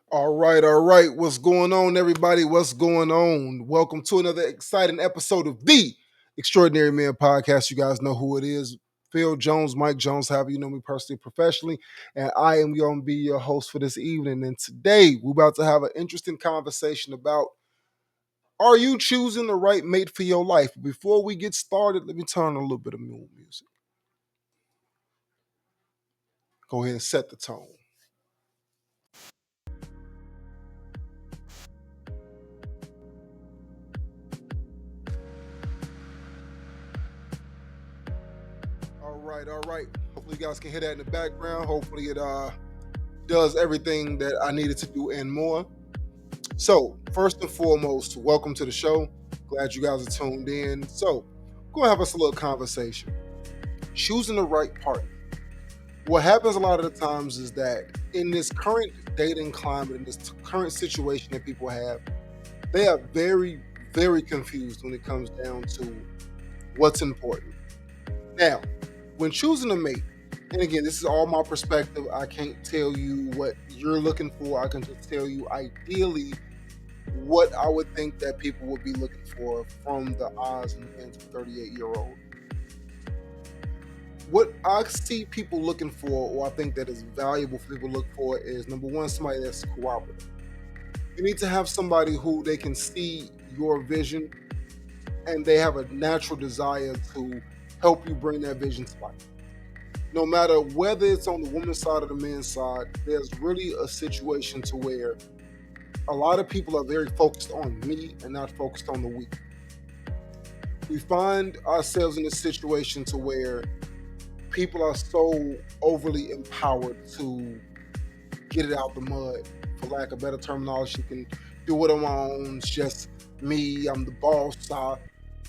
All right. What's going on, everybody? What's going on? Welcome to another exciting episode of the Extraordinary Man Podcast. You guys know who it is. Phil Jones, Mike Jones, however you know me personally, professionally. And I am going to be your host for this evening. And today we're about to have an interesting conversation about, are you choosing the right mate for your life? Before we get started, let me turn on a little bit of mood music. Go ahead and set the tone. All right. Hopefully you guys can hear that in the background. Hopefully it does everything that I needed to do and more. So, first and foremost, welcome to the show. Glad you guys are tuned in. So, go have us a little conversation. Choosing the right partner. What happens a lot of the times is that in this current dating climate, in this current situation that people have, they are very, very confused when it comes down to what's important. Now, when choosing a mate, and again, this is all my perspective. I can't tell you what you're looking for. I can just tell you ideally what I would think that people would be looking for from the eyes and hands of a 38-year-old. What I see people looking for, or I think that is valuable for people to look for, is number one, somebody that's cooperative. You need to have somebody who they can see your vision and they have a natural desire to help you bring that vision to life. No matter whether it's on the woman's side or the man's side, there's really a situation to where a lot of people are very focused on me and not focused on the we. We find ourselves in a situation to where people are so overly empowered to get it out the mud, for lack of better terminology. You can do it on my own. It's just me. I'm the boss.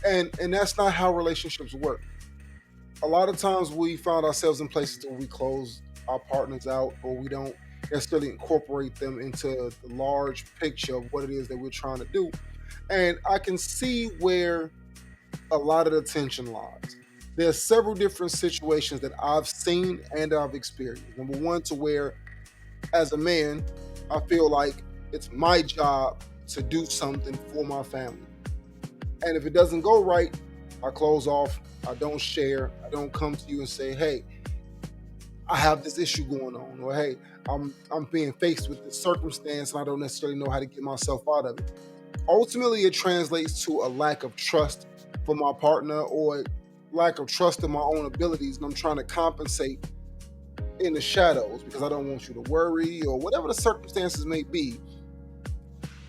And that's not how relationships work. A lot of times we find ourselves in places where we close our partners out, or we don't necessarily incorporate them into the large picture of what it is that we're trying to do. And I can see where a lot of the tension lies. There's several different situations that I've seen and I've experienced. Number one, to where as a man, I feel like it's my job to do something for my family. And if it doesn't go right, I close off. I don't share. I don't come to you and say, "Hey, I have this issue going on," or "Hey, I'm being faced with this circumstance and I don't necessarily know how to get myself out of it." Ultimately, it translates to a lack of trust for my partner, or lack of trust in my own abilities, and I'm trying to compensate in the shadows because I don't want you to worry or whatever the circumstances may be.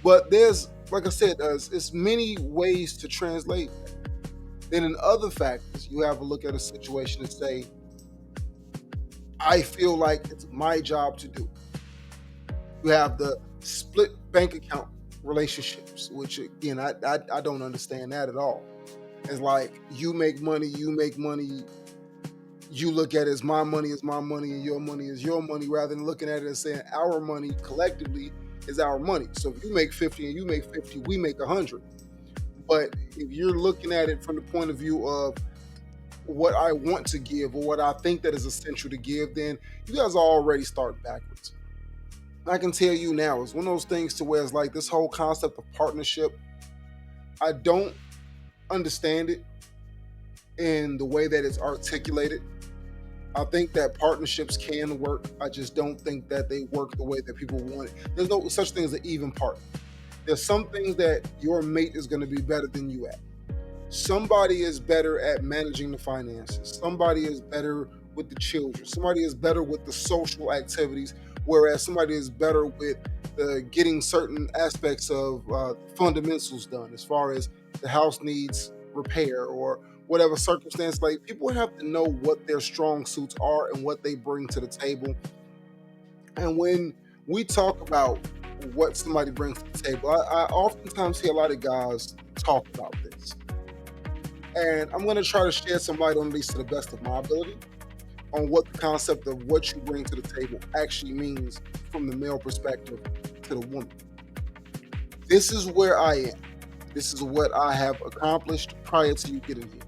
But there's, like I said, it's many ways to translate. Then in other factors, you have to look at a situation and say, I feel like it's my job to do. You have the split bank account relationships, which again, I don't understand that at all. It's like you make money, you look at it as my money, and your money is your money, rather than looking at it and saying our money collectively is our money. So if you make 50 and you make 50, we make 100. But if you're looking at it from the point of view of what I want to give or what I think that is essential to give, then you guys are already starting backwards. I can tell you now, it's one of those things to where it's like this whole concept of partnership. I don't understand it in the way that it's articulated. I think that partnerships can work. I just don't think that they work the way that people want it. There's no such thing as an even partner. There's some things that your mate is going to be better than you at. Somebody is better at managing the finances. Somebody is better with the children. Somebody is better with the social activities, whereas somebody is better with getting certain aspects of fundamentals done, as far as the house needs repair or whatever circumstance. Like, people have to know what their strong suits are and what they bring to the table. And when we talk about what somebody brings to the table, I oftentimes hear a lot of guys talk about this. And I'm going to try to shed some light on, at least to the best of my ability, on what the concept of what you bring to the table actually means from the male perspective to the woman. This is where I am. This is what I have accomplished prior to you getting here.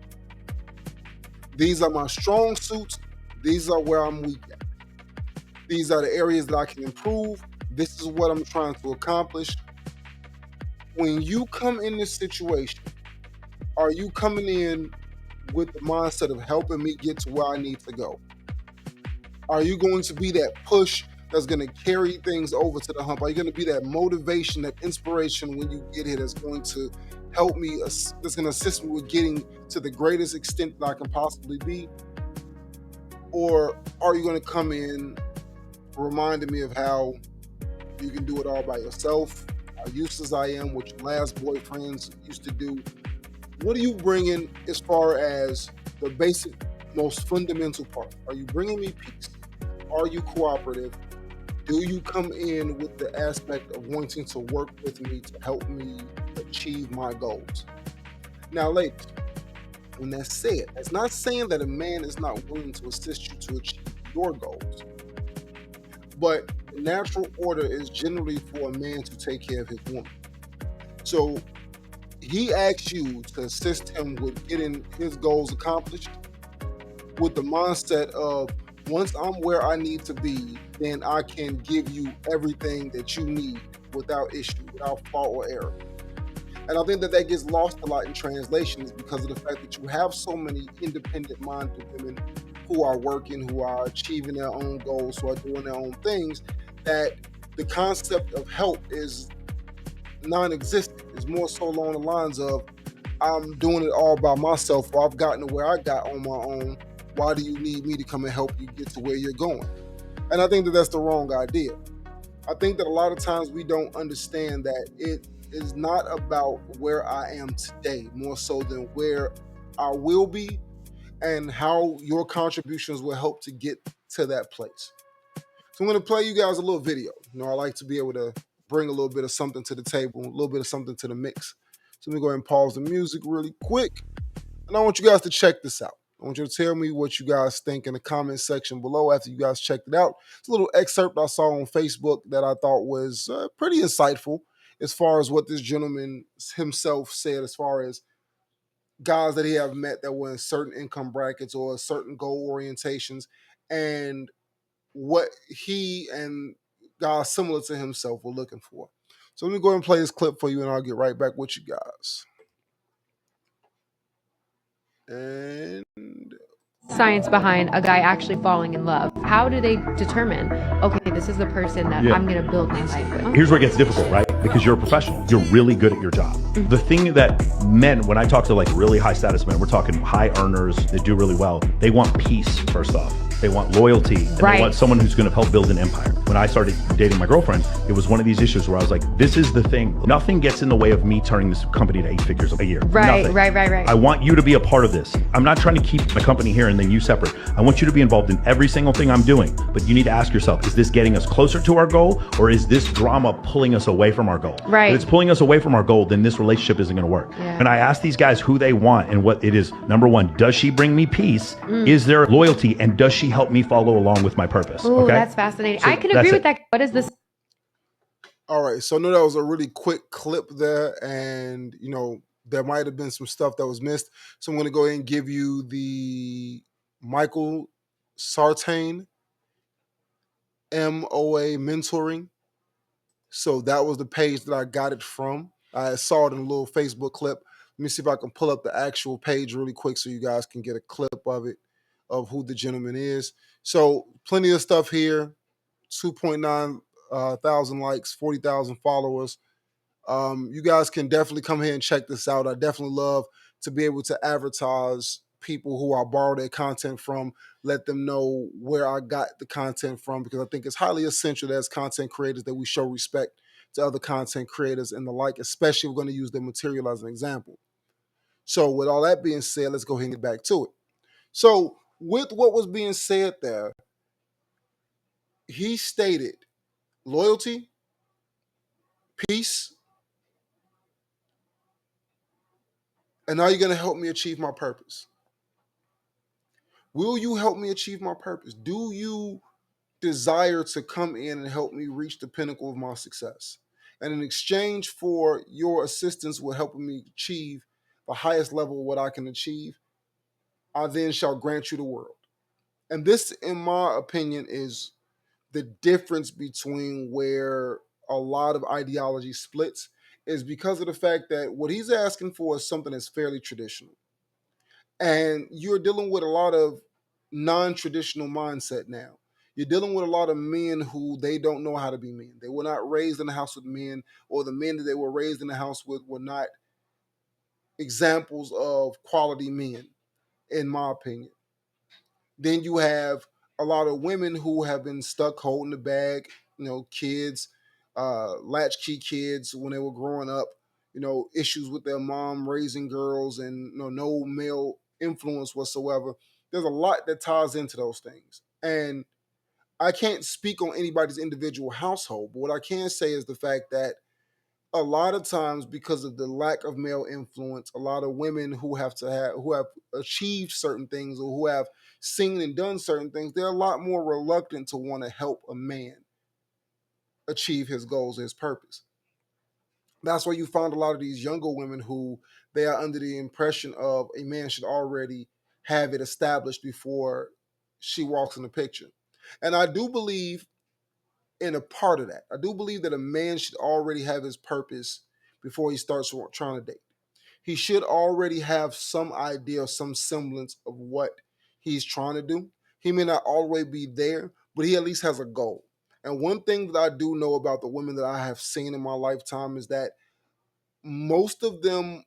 These are my strong suits. These are where I'm weak at. These are the areas that I can improve. This is what I'm trying to accomplish. When you come in this situation, are you coming in with the mindset of helping me get to where I need to go? Are you going to be that push that's going to carry things over to the hump? Are you going to be that motivation, that inspiration when you get here that's going to help me, that's going to assist me with getting to the greatest extent that I can possibly be? Or are you going to come in reminding me of how you can do it all by yourself, how useless I am, what your last boyfriends used to do? What are you bringing as far as the basic, most fundamental part? Are you bringing me peace? Are you cooperative? Do you come in with the aspect of wanting to work with me to help me achieve my goals? Now, ladies, when that's said, that's not saying that a man is not willing to assist you to achieve your goals. But the natural order is generally for a man to take care of his woman. So he asks you to assist him with getting his goals accomplished with the mindset of, once I'm where I need to be, then I can give you everything that you need without issue, without fault or error. And I think that that gets lost a lot in translations because of the fact that you have so many independent minded women who are working, who are achieving their own goals, who are doing their own things, that the concept of help is non existent. It's more so along the lines of, I'm doing it all by myself, or I've gotten to where I got on my own. Why do you need me to come and help you get to where you're going? And I think that that's the wrong idea. I think that a lot of times we don't understand that it is not about where I am today, more so than where I will be and how your contributions will help to get to that place. So I'm going to play you guys a little video. You know, I like to be able to bring a little bit of something to the table, a little bit of something to the mix. So let me go ahead and pause the music really quick. And I want you guys to check this out. I want you to tell me what you guys think in the comment section below after you guys checked it out. It's a little excerpt I saw on Facebook that I thought was pretty insightful as far as what this gentleman himself said, as far as guys that he have met that were in certain income brackets or certain goal orientations, and what he and guys similar to himself were looking for. So let me go ahead and play this clip for you, and I'll get right back with you guys. And science behind a guy actually falling in love? How do they determine, okay, this is the person that I'm going to build my life with? Here's where it gets difficult, right? Because you're a professional. You're really good at your job. The thing that men, when I talk to like really high status men, we're talking high earners that do really well, they want peace, first off. They want loyalty, and they want someone who's going to help build an empire. When I started dating my girlfriend, it was one of these issues where I was like, this is the thing. Nothing gets in the way of me turning this company to 8 figures a year. Right. I want you to be a part of this. I'm not trying to keep the company here and then you separate. I want you to be involved in every single thing I'm doing. But you need to ask yourself, is this getting us closer to our goal, or is this drama pulling us away from our goal? Right. If it's pulling us away from our goal, then this relationship isn't going to work. Yeah. And I ask these guys who they want and what it is. Number one, does she bring me peace? Is there loyalty? And does she help me follow along with my purpose? Ooh, okay, that's fascinating. So I can agree with that. What is this? All right, so I know that was a really quick clip there, and you know there might have been some stuff that was missed. So I'm going to go ahead and give you the Michael Sartain MOA mentoring. So that was the page that I got it from. I saw it in a little Facebook clip. Let me see if I can pull up the actual page really quick so you guys can get a clip of it, of who the gentleman is. So plenty of stuff here. 2.9 thousand likes, 40,000 followers. You guys can definitely come here and check this out. I definitely love to be able to advertise people who I borrow their content from, let them know where I got the content from, because I think it's highly essential that as content creators that we show respect to other content creators and the like, especially if we're going to use their material as an example. So with all that being said, let's go ahead and get back to it. So with what was being said there, he stated loyalty, peace, and are you going to help me achieve my purpose? Will you help me achieve my purpose? Do you desire to come in and help me reach the pinnacle of my success? And in exchange for your assistance with helping me achieve the highest level of what I can achieve, I then shall grant you the world. And this, in my opinion, is the difference between where a lot of ideology splits is because of the fact that what he's asking for is something that's fairly traditional. And you're dealing with a lot of non-traditional mindset now. You're dealing with a lot of men who they don't know how to be men. They were not raised in the house with men, or the men that they were raised in the house with were not examples of quality men, in my opinion. Then you have a lot of women who have been stuck holding the bag, kids, latchkey kids when they were growing up, issues with their mom raising girls and no male influence whatsoever. There's a lot that ties into those things. And I can't speak on anybody's individual household, but what I can say is the fact that a lot of times, because of the lack of male influence, a lot of women who have achieved certain things or who have seen and done certain things, they're a lot more reluctant to want to help a man achieve his goals and his purpose. That's why you find a lot of these younger women who they are under the impression of a man should already have it established before she walks in the picture. And I do believe in a part of that. I do believe that a man should already have his purpose before he starts trying to date. He should already have some idea, some semblance of what he's trying to do. He may not always be there, but he at least has a goal. And one thing that I do know about the women that I have seen in my lifetime is that most of them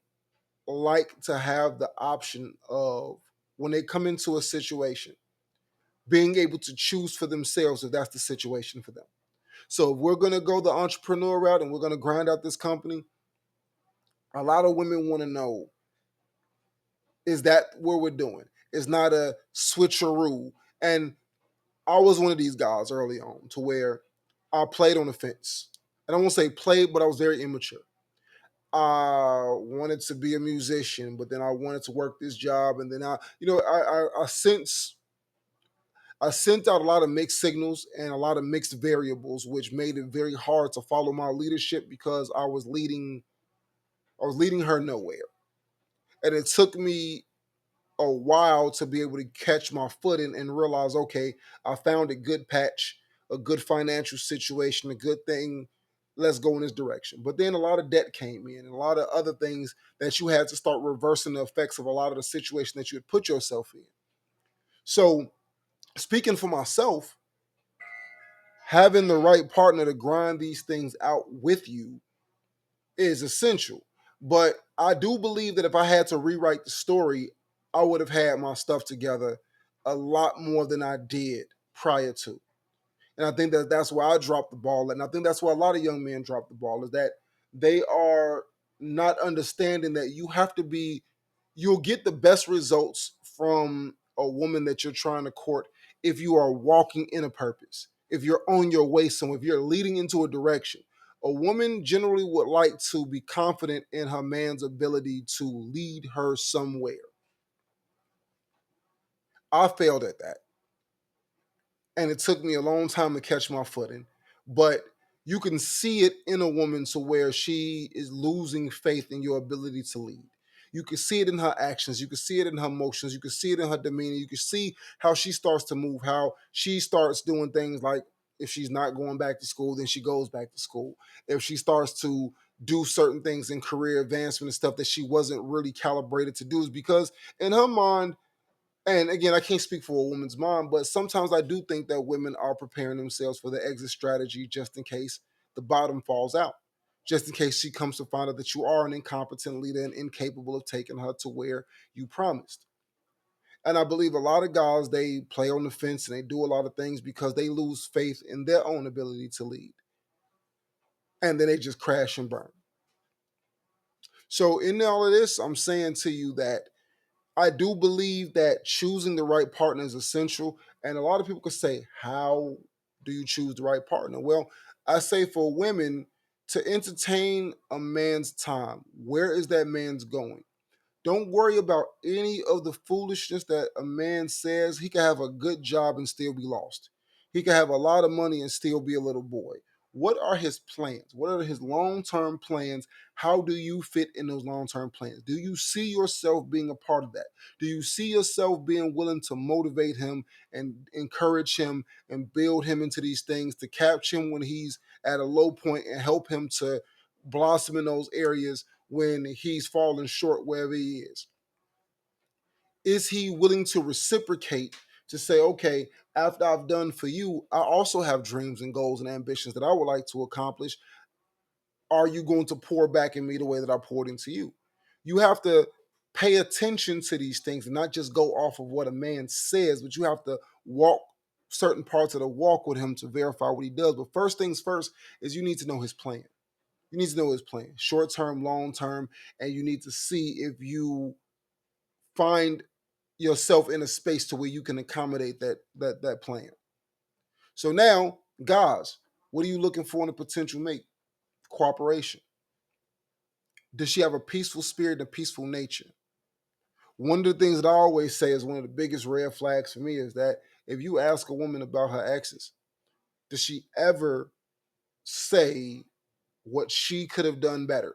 like to have the option of, when they come into a situation, being able to choose for themselves if that's the situation for them. So if we're going to go the entrepreneur route and we're going to grind out this company, a lot of women want to know, is that what we're doing? It's not a switcheroo. And I was one of these guys early on to where I played on the fence. And I won't say played, but I was very immature. I wanted to be a musician, but then I wanted to work this job. And then I sent out a lot of mixed signals and a lot of mixed variables, which made it very hard to follow my leadership because I was leading her nowhere. And it took me a while to be able to catch my foot and realize, okay, I found a good patch, a good financial situation, a good thing. Let's go in this direction. But then a lot of debt came in and a lot of other things that you had to start reversing the effects of a lot of the situation that you had put yourself in. So, speaking for myself, having the right partner to grind these things out with you is essential. But I do believe that if I had to rewrite the story, I would have had my stuff together a lot more than I did prior to. And I think that that's where I dropped the ball. And I think that's where a lot of young men drop the ball, is that they are not understanding that you'll get the best results from a woman that you're trying to court if you are walking in a purpose, if you're on your way somewhere, if you're leading into a direction. A woman generally would like to be confident in her man's ability to lead her somewhere. I failed at that. And it took me a long time to catch my footing. But you can see it in a woman to where she is losing faith in your ability to lead. You can see it in her actions. You can see it in her motions. You can see it in her demeanor. You can see how she starts to move, how she starts doing things like, if she's not going back to school, then she goes back to school. If she starts to do certain things in career advancement and stuff that she wasn't really calibrated to do, is because in her mind, and again, I can't speak for a woman's mom, but sometimes I do think that women are preparing themselves for the exit strategy just in case the bottom falls out, just in case she comes to find out that you are an incompetent leader and incapable of taking her to where you promised. And I believe a lot of guys, they play on the fence and they do a lot of things because they lose faith in their own ability to lead. And then they just crash and burn. So in all of this, I'm saying to you that I do believe that choosing the right partner is essential. And a lot of people could say, how do you choose the right partner? Well, I say for women to entertain a man's time. Where is that man's going? Don't worry about any of the foolishness that a man says. He can have a good job and still be lost. He can have a lot of money and still be a little boy. What are his plans? What are his long-term plans? How do you fit in those long-term plans? Do you see yourself being a part of that? Do you see yourself being willing to motivate him and encourage him and build him into these things, to catch him when he's at a low point and help him to blossom in those areas when he's falling short wherever he is? Is he willing to reciprocate, to say, okay, after I've done for you, I also have dreams and goals and ambitions that I would like to accomplish. Are you going to pour back in me the way that I poured into you? You have to pay attention to these things and not just go off of what a man says, but you have to walk certain parts of the walk with him to verify what he does. But first things first is you need to know his plan. You need to know his plan, short term, long term, and you need to see if you find yourself in a space to where you can accommodate that plan. So now, guys, what are you looking for in a potential mate? Cooperation. Does she have a peaceful spirit and a peaceful nature? One of the things that I always say is one of the biggest red flags for me is that if you ask a woman about her exes, does she ever say what she could have done better?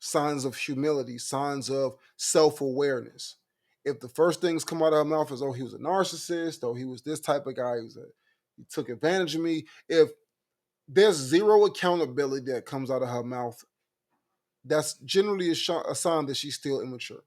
Signs of humility, signs of self-awareness. If the first things come out of her mouth is, oh, he was a narcissist, oh, he was this type of guy, he took advantage of me. If there's zero accountability that comes out of her mouth, that's generally a sign that she's still immature.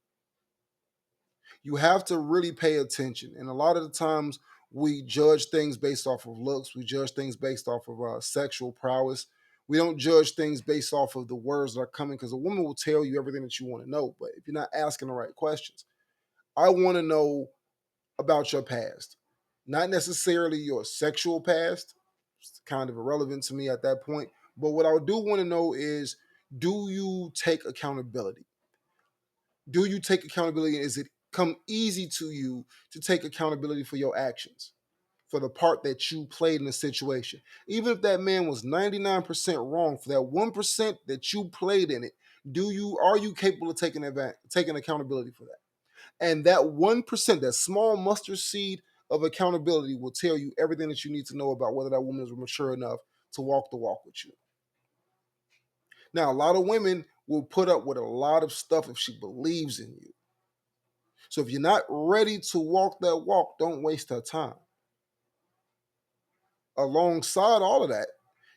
You have to really pay attention. And a lot of the times we judge things based off of looks. We judge things based off of sexual prowess. We don't judge things based off of the words that are coming, because a woman will tell you everything that you want to know. But if you're not asking the right questions, I want to know about your past, not necessarily your sexual past. It's kind of irrelevant to me at that point. But what I do want to know is, do you take accountability? Do you take accountability? And is it come easy to you to take accountability for your actions, for the part that you played in the situation? Even if that man was 99% wrong, for that 1% that you played in it, are you capable of taking accountability for that? And that 1%, that small mustard seed of accountability, will tell you everything that you need to know about whether that woman is mature enough to walk the walk with you. Now, a lot of women will put up with a lot of stuff if she believes in you. So if you're not ready to walk that walk, don't waste her time. Alongside all of that,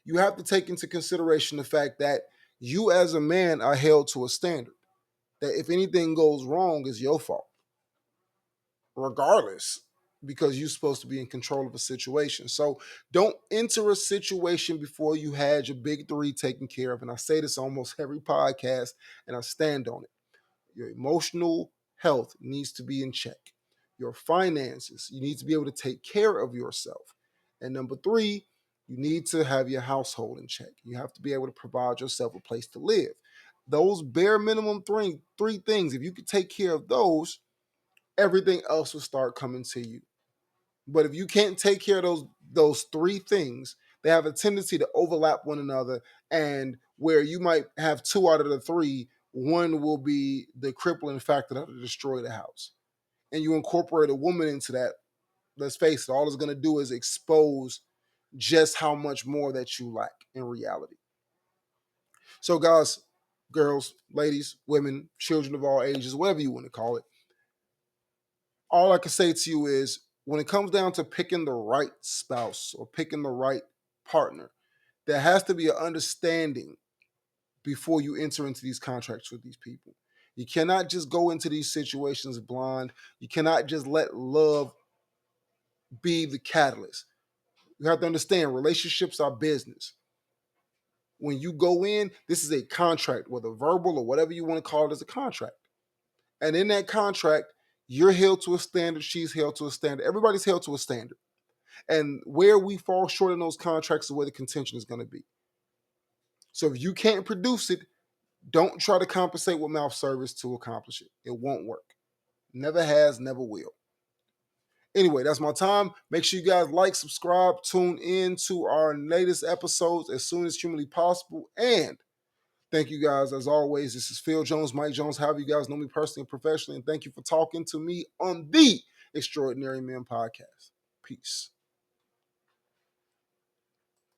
you have to take into consideration the fact that you as a man are held to a standard, that if anything goes wrong, it's your fault, regardless, because you're supposed to be in control of a situation. So don't enter a situation before you had your big three taken care of. And I say this almost every podcast, and I stand on it. Your emotional health needs to be in check. Your finances, you need to be able to take care of yourself. And number three, you need to have your household in check. You have to be able to provide yourself a place to live. Those bare minimum three things, if you could take care of those, everything else will start coming to you. But if you can't take care of those three things, they have a tendency to overlap one another, and where you might have two out of the three, one will be the crippling factor that will destroy the house. And you incorporate a woman into that, let's face it, all it's going to do is expose just how much more that you lack in reality. So guys, girls, ladies, women, children of all ages, whatever you want to call it, all I can say to you is, when it comes down to picking the right spouse or picking the right partner, there has to be an understanding before you enter into these contracts with these people. You cannot just go into these situations blind. You cannot just let love be the catalyst. You have to understand, relationships are business. When you go in, this is a contract, whether verbal or whatever you want to call it, as a contract. And in that contract, you're held to a standard, she's held to a standard, everybody's held to a standard. And where we fall short in those contracts is where the contention is going to be. So if you can't produce it, don't try to compensate with mouth service to accomplish it. It won't work. Never has, never will. Anyway, that's my time. Make sure you guys like, subscribe, tune in to our latest episodes as soon as humanly possible. And thank you guys, as always. This is Phil Jones, Mike Jones, however you guys know me personally and professionally. And thank you for talking to me on the Extraordinary Men Podcast. Peace.